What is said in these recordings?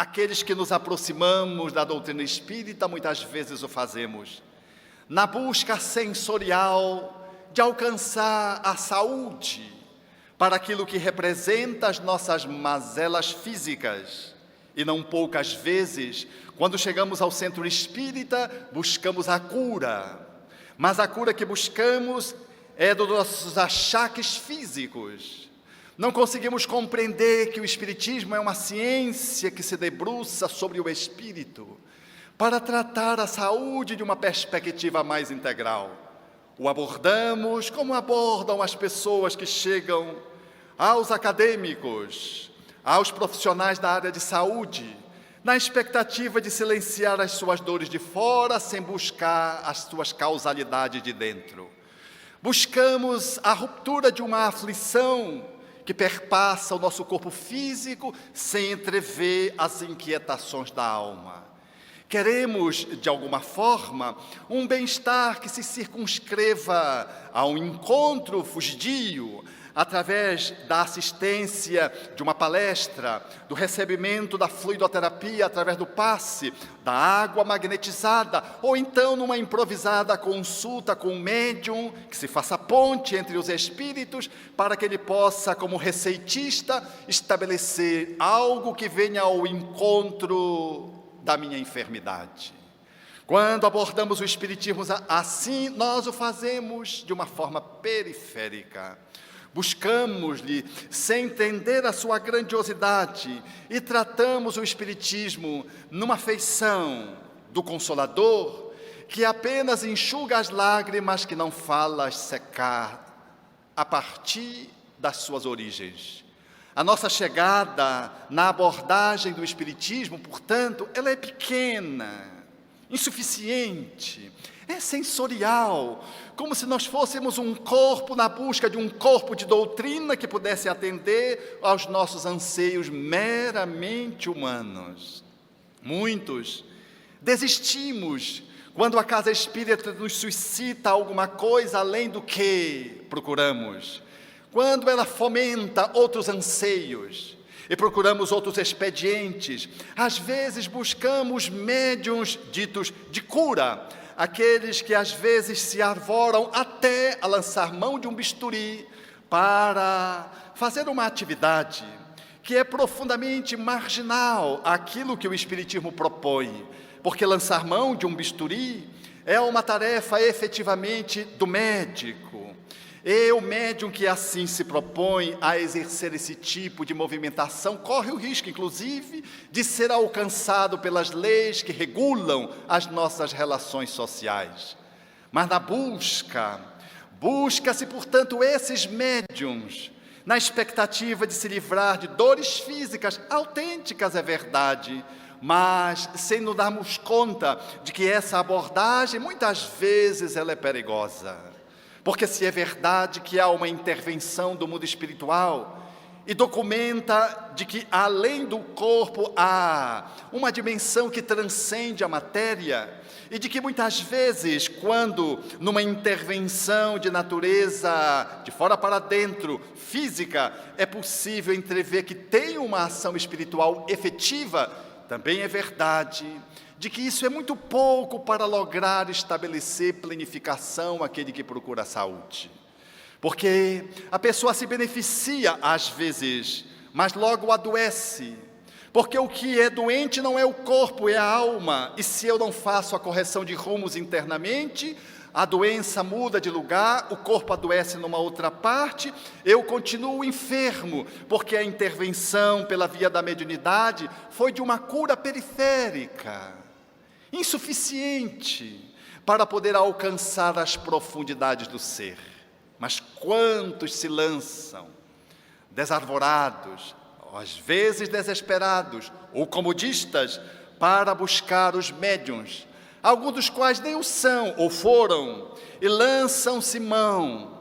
Aqueles que nos aproximamos da doutrina espírita, muitas vezes o fazemos na busca sensorial de alcançar a saúde para aquilo que representa as nossas mazelas físicas. E não poucas vezes, quando chegamos ao centro espírita, buscamos a cura. Mas a cura que buscamos é dos nossos achaques físicos. Não conseguimos compreender que o Espiritismo é uma ciência que se debruça sobre o espírito para tratar a saúde de uma perspectiva mais integral. O abordamos como abordam as pessoas que chegam aos acadêmicos, aos profissionais da área de saúde, na expectativa de silenciar as suas dores de fora sem buscar as suas causalidades de dentro. Buscamos a ruptura de uma aflição que perpassa o nosso corpo físico sem entrever as inquietações da alma. Queremos, de alguma forma, um bem-estar que se circunscreva a um encontro fugidio, através da assistência de uma palestra, do recebimento da fluidoterapia através do passe, da água magnetizada, ou então numa improvisada consulta com um médium, que se faça ponte entre os espíritos, para que ele possa, como receitista, estabelecer algo que venha ao encontro da minha enfermidade. Quando abordamos o Espiritismo assim, nós o fazemos de uma forma periférica. Buscamos-lhe sem entender a sua grandiosidade e tratamos o Espiritismo numa feição do Consolador, que apenas enxuga as lágrimas que não fala secar a partir das suas origens. A nossa chegada na abordagem do Espiritismo, portanto, ela é pequena, insuficiente, é sensorial, como se nós fôssemos um corpo na busca de um corpo de doutrina que pudesse atender aos nossos anseios meramente humanos. Muitos desistimos quando a casa espírita nos suscita alguma coisa além do que procuramos, quando ela fomenta outros anseios e procuramos outros expedientes. Às vezes buscamos médiuns ditos de cura, aqueles que às vezes se arvoram até a lançar mão de um bisturi para fazer uma atividade que é profundamente marginal àquilo que o Espiritismo propõe, porque lançar mão de um bisturi é uma tarefa efetivamente do médico. E o médium que assim se propõe a exercer esse tipo de movimentação corre o risco, inclusive, de ser alcançado pelas leis que regulam as nossas relações sociais. Mas na busca-se, portanto, esses médiums, na expectativa de se livrar de dores físicas autênticas, é verdade, mas sem nos darmos conta de que essa abordagem, muitas vezes, ela é perigosa. Porque se é verdade que há uma intervenção do mundo espiritual e documenta de que além do corpo há uma dimensão que transcende a matéria e de que muitas vezes, quando numa intervenção de natureza de fora para dentro, física, é possível entrever que tem uma ação espiritual efetiva, também é verdade de que isso é muito pouco para lograr estabelecer planificação àquele que procura a saúde. Porque a pessoa se beneficia às vezes, mas logo adoece. Porque o que é doente não é o corpo, é a alma. E se eu não faço a correção de rumos internamente, a doença muda de lugar, o corpo adoece numa outra parte, eu continuo enfermo, porque a intervenção pela via da mediunidade foi de uma cura periférica, insuficiente para poder alcançar as profundidades do ser. Mas quantos se lançam, desarvorados, às vezes desesperados, ou comodistas, para buscar os médiuns, alguns dos quais nem o são ou foram, e lançam-se mão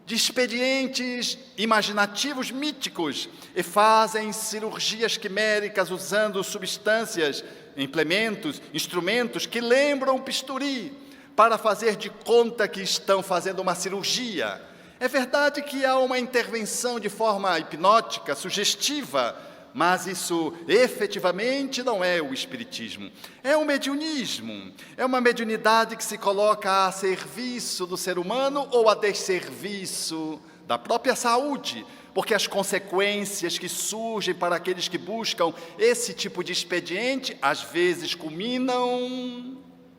de expedientes imaginativos míticos e fazem cirurgias quiméricas usando substâncias, implementos, instrumentos que lembram bisturi, para fazer de conta que estão fazendo uma cirurgia. É verdade que há uma intervenção de forma hipnótica, sugestiva, mas isso efetivamente não é o espiritismo. É o mediunismo, é uma mediunidade que se coloca a serviço do ser humano ou a desserviço da própria saúde, porque as consequências que surgem para aqueles que buscam esse tipo de expediente, às vezes culminam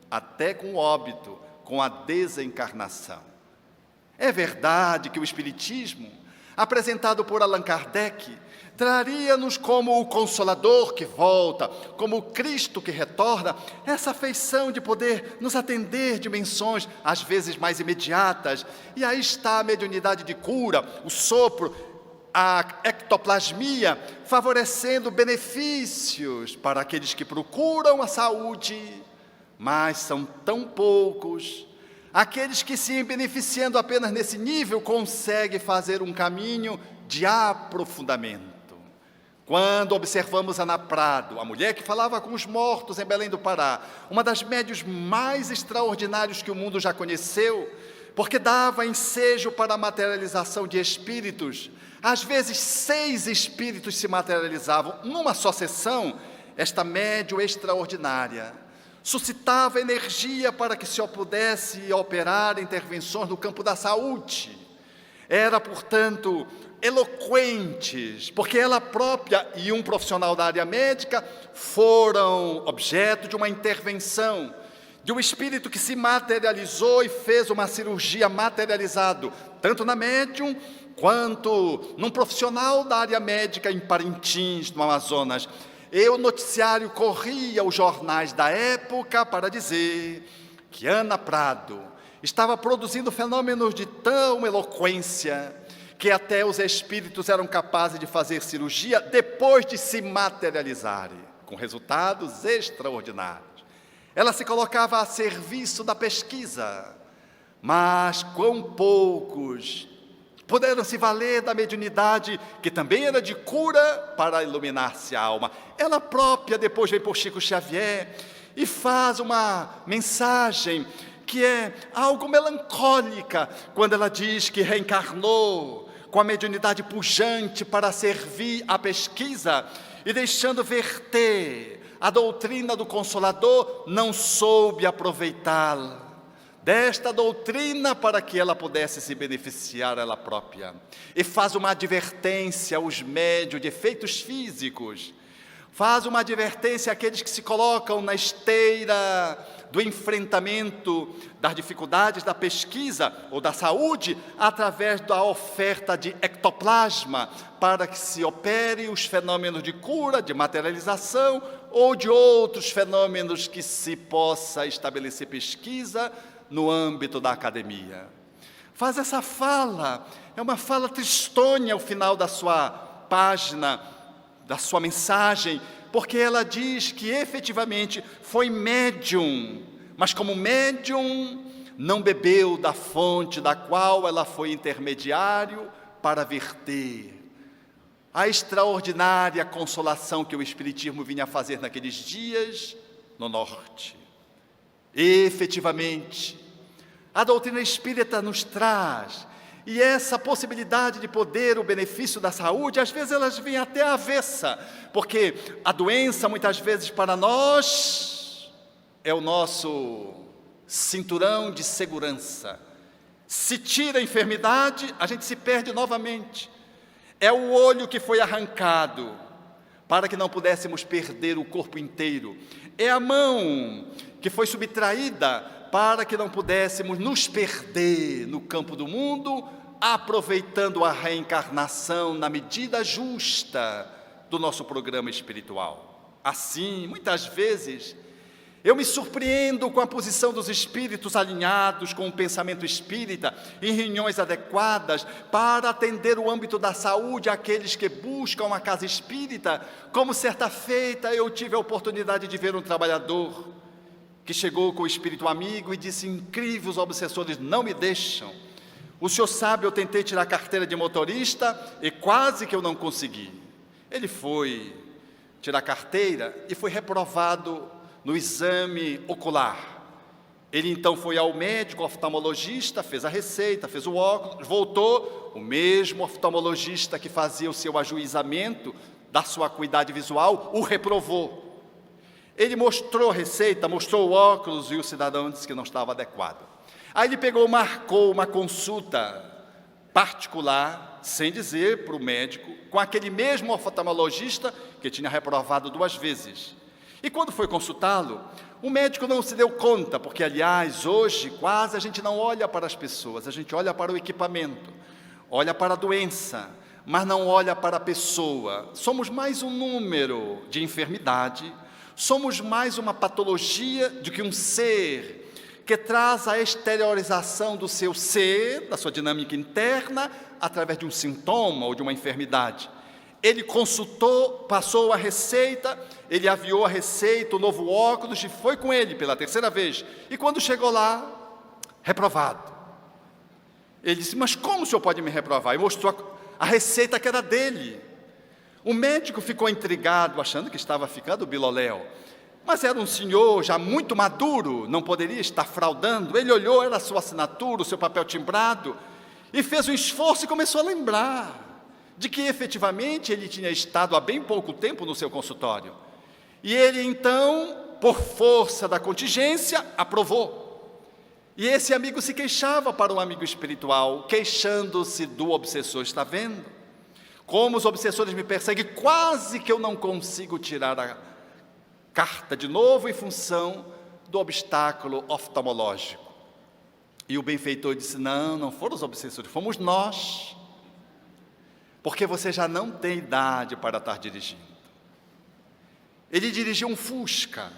até com o óbito, com a desencarnação. É verdade que o espiritismo, apresentado por Allan Kardec, traria-nos como o Consolador que volta, como o Cristo que retorna, essa afeição de poder nos atender dimensões, às vezes mais imediatas. E aí está a mediunidade de cura, o sopro, a ectoplasmia, favorecendo benefícios para aqueles que procuram a saúde, mas são tão poucos. Aqueles que, se beneficiando apenas nesse nível, conseguem fazer um caminho de aprofundamento. Quando observamos Ana Prado, a mulher que falava com os mortos em Belém do Pará, uma das médiuns mais extraordinários que o mundo já conheceu, porque dava ensejo para a materialização de espíritos. Às vezes 6 espíritos se materializavam numa só sessão. Esta médium extraordinária suscitava energia para que se pudesse operar intervenções no campo da saúde. Era, portanto, eloquentes, porque ela própria e um profissional da área médica foram objeto de uma intervenção, de um espírito que se materializou e fez uma cirurgia materializado, tanto na médium, quanto num profissional da área médica em Parintins, no Amazonas. E o noticiário corria os jornais da época para dizer que Ana Prado estava produzindo fenômenos de tão eloquência que até os espíritos eram capazes de fazer cirurgia depois de se materializarem, com resultados extraordinários. Ela se colocava a serviço da pesquisa, mas quão poucos puderam se valer da mediunidade, que também era de cura, para iluminar-se a alma. Ela própria depois vem por Chico Xavier e faz uma mensagem que é algo melancólica, quando ela diz que reencarnou com a mediunidade pujante para servir à pesquisa e, deixando verter a doutrina do Consolador, não soube aproveitá-la desta doutrina para que ela pudesse se beneficiar ela própria. E faz uma advertência aos médiuns de efeitos físicos, faz uma advertência àqueles que se colocam na esteira do enfrentamento das dificuldades da pesquisa ou da saúde, através da oferta de ectoplasma, para que se opere os fenômenos de cura, de materialização, ou de outros fenômenos que se possa estabelecer pesquisa no âmbito da academia. Faz essa fala, é uma fala tristonha ao final da sua página, da sua mensagem, porque ela diz que efetivamente foi médium, mas como médium não bebeu da fonte da qual ela foi intermediário para verter a extraordinária consolação que o Espiritismo vinha fazer naqueles dias no Norte. Efetivamente, a doutrina espírita nos traz, e essa possibilidade de poder, o benefício da saúde, às vezes elas vêm até avessa, porque a doença, muitas vezes para nós, é o nosso cinturão de segurança. Se tira a enfermidade, a gente se perde novamente. É o olho que foi arrancado, para que não pudéssemos perder o corpo inteiro. É a mão que foi subtraída, para que não pudéssemos nos perder no campo do mundo, aproveitando a reencarnação na medida justa do nosso programa espiritual. Assim, muitas vezes, eu me surpreendo com a posição dos espíritos alinhados com o pensamento espírita, em reuniões adequadas, para atender o âmbito da saúde àqueles que buscam uma casa espírita, como certa feita eu tive a oportunidade de ver um trabalhador que chegou com o espírito amigo e disse: incrível, os obsessores não me deixam. O senhor sabe, eu tentei tirar a carteira de motorista e quase que eu não consegui. Ele foi tirar a carteira e foi reprovado no exame ocular. Ele então foi ao médico oftalmologista, fez a receita, fez o óculos, voltou, o mesmo oftalmologista que fazia o seu ajuizamento da sua acuidade visual, o reprovou. Ele mostrou a receita, mostrou o óculos e o cidadão disse que não estava adequado. Aí ele marcou uma consulta particular, sem dizer para o médico, com aquele mesmo oftalmologista que tinha reprovado 2 vezes. E quando foi consultá-lo, o médico não se deu conta, porque, aliás, hoje quase a gente não olha para as pessoas, a gente olha para o equipamento, olha para a doença, mas não olha para a pessoa. Somos mais um número de enfermidade, somos mais uma patologia do que um ser que traz a exteriorização do seu ser, da sua dinâmica interna, através de um sintoma ou de uma enfermidade. Ele consultou, passou a receita, ele aviou a receita, o novo óculos, e foi com ele pela 3ª vez. E quando chegou lá, reprovado. Ele disse, mas como o senhor pode me reprovar? E mostrou a receita que era dele. O médico ficou intrigado, achando que estava ficando biloléu. Mas era um senhor já muito maduro, não poderia estar fraudando. Ele olhou, era a sua assinatura, o seu papel timbrado, e fez um esforço e começou a lembrar de que efetivamente ele tinha estado há bem pouco tempo no seu consultório. E ele então, por força da contingência, aprovou. E esse amigo se queixava para um amigo espiritual, queixando-se do obsessor. Está vendo? Como os obsessores me perseguem, quase que eu não consigo tirar a carta de novo em função do obstáculo oftalmológico. E o benfeitor disse, não foram os obsessores, fomos nós. Porque você já não tem idade para estar dirigindo. Ele dirigiu um Fusca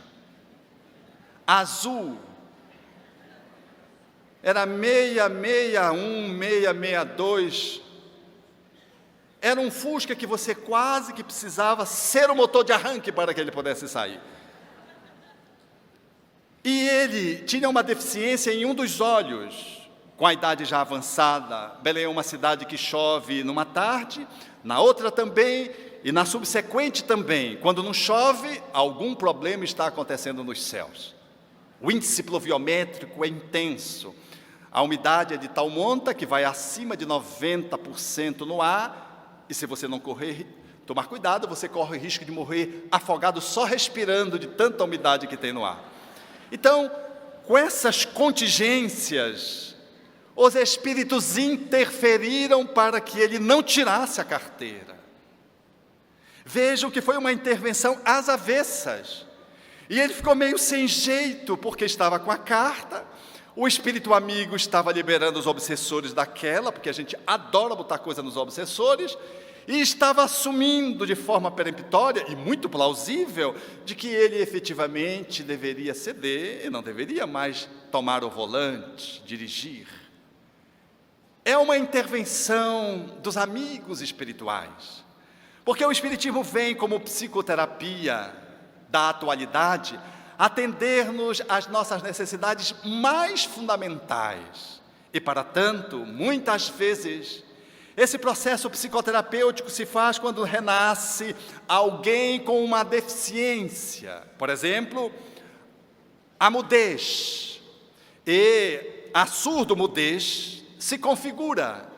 azul, era 661, 662, era um Fusca que você quase que precisava ser o motor de arranque para que ele pudesse sair. E ele tinha uma deficiência em um dos olhos, com a idade já avançada. Belém é uma cidade que chove numa tarde, na outra também, e na subsequente também. Quando não chove, algum problema está acontecendo nos céus. O índice pluviométrico é intenso. A umidade é de tal monta que vai acima de 90% no ar, e se você não tomar cuidado, você corre o risco de morrer afogado só respirando de tanta umidade que tem no ar. Então, com essas contingências, os espíritos interferiram para que ele não tirasse a carteira. Vejam que foi uma intervenção às avessas. E ele ficou meio sem jeito, porque estava com a carta, o espírito amigo estava liberando os obsessores daquela, porque a gente adora botar coisa nos obsessores, e estava assumindo de forma peremptória e muito plausível de que ele efetivamente deveria ceder e não deveria mais tomar o volante, dirigir. É uma intervenção dos amigos espirituais, porque o Espiritismo vem como psicoterapia da atualidade, atender-nos às nossas necessidades mais fundamentais. E, para tanto, muitas vezes, esse processo psicoterapêutico se faz quando renasce alguém com uma deficiência. Por exemplo, a mudez e a surdo-mudez se configura.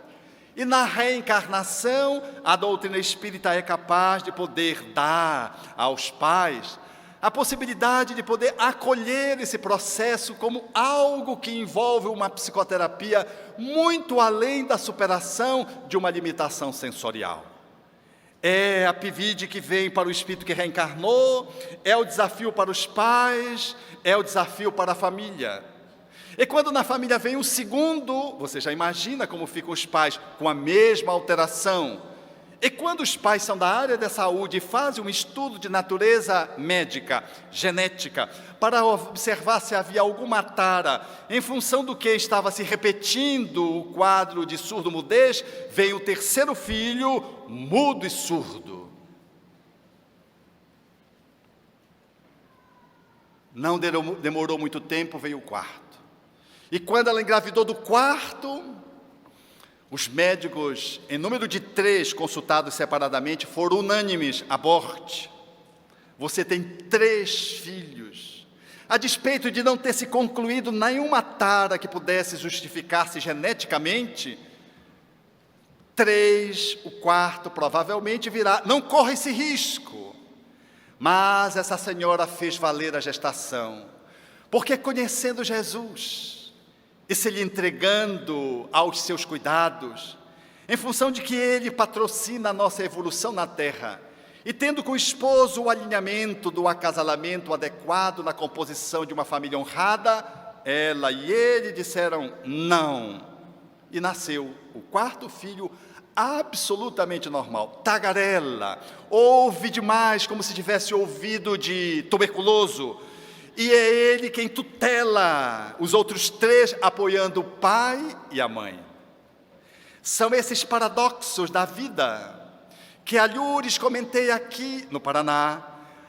E na reencarnação, a doutrina espírita é capaz de poder dar aos pais a possibilidade de poder acolher esse processo como algo que envolve uma psicoterapia muito além da superação de uma limitação sensorial. É a PIVID que vem para o espírito que reencarnou, é o desafio para os pais, é o desafio para a família. E quando na família vem um segundo, você já imagina como ficam os pais com a mesma alteração. E quando os pais são da área da saúde e fazem um estudo de natureza médica, genética, para observar se havia alguma tara, em função do que estava se repetindo o quadro de surdo-mudez, veio o terceiro filho, mudo e surdo. Não demorou muito tempo, veio o quarto. E quando ela engravidou do quarto, os médicos, em número de 3 consultados separadamente, foram unânimes: aborte. Você tem 3 filhos. A despeito de não ter se concluído nenhuma tara que pudesse justificar-se geneticamente, 3, o quarto provavelmente virá. Não corra esse risco. Mas essa senhora fez valer a gestação, porque conhecendo Jesus e se lhe entregando aos seus cuidados, em função de que Ele patrocina a nossa evolução na terra, e tendo com o esposo o alinhamento do acasalamento adequado na composição de uma família honrada, ela e ele disseram não. E nasceu o quarto filho absolutamente normal, tagarela, ouve demais como se tivesse ouvido de tuberculoso, e é ele quem tutela os outros 3, apoiando o pai e a mãe. São esses paradoxos da vida que algures comentei aqui no Paraná,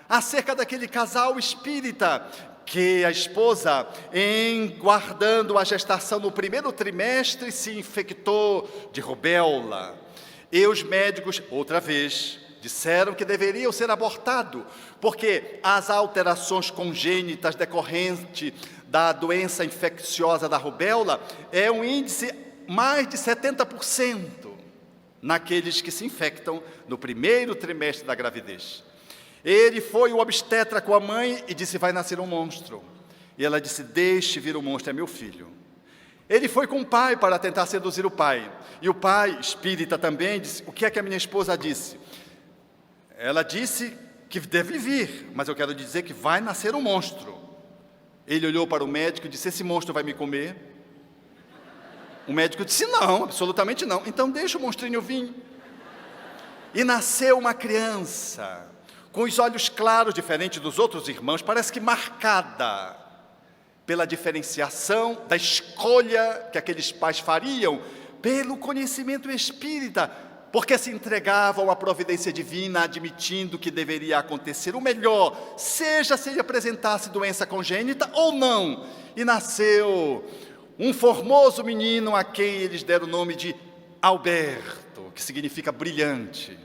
acerca daquele casal espírita, que a esposa, em guardando a gestação no primeiro trimestre, se infectou de rubéola. E os médicos, outra vez, disseram que deveriam ser abortados, porque as alterações congênitas decorrentes da doença infecciosa da rubéola é um índice mais de 70% naqueles que se infectam no primeiro trimestre da gravidez. Ele foi o obstetra com a mãe e disse: vai nascer um monstro. E ela disse: deixe vir o monstro, é meu filho. Ele foi com o pai para tentar seduzir o pai. E o pai, espírita também, disse: o que é que a minha esposa disse? Ela disse que deve vir, mas eu quero dizer que vai nascer um monstro. Ele olhou para o médico e disse: esse monstro vai me comer? O médico disse: não, absolutamente não. Então deixa o monstrinho vir. E nasceu uma criança, com os olhos claros, diferente dos outros irmãos, parece que marcada pela diferenciação da escolha que aqueles pais fariam, pelo conhecimento espírita, porque se entregavam à providência divina, admitindo que deveria acontecer o melhor, seja se ele apresentasse doença congênita ou não. E nasceu um formoso menino a quem eles deram o nome de Alberto, que significa brilhante.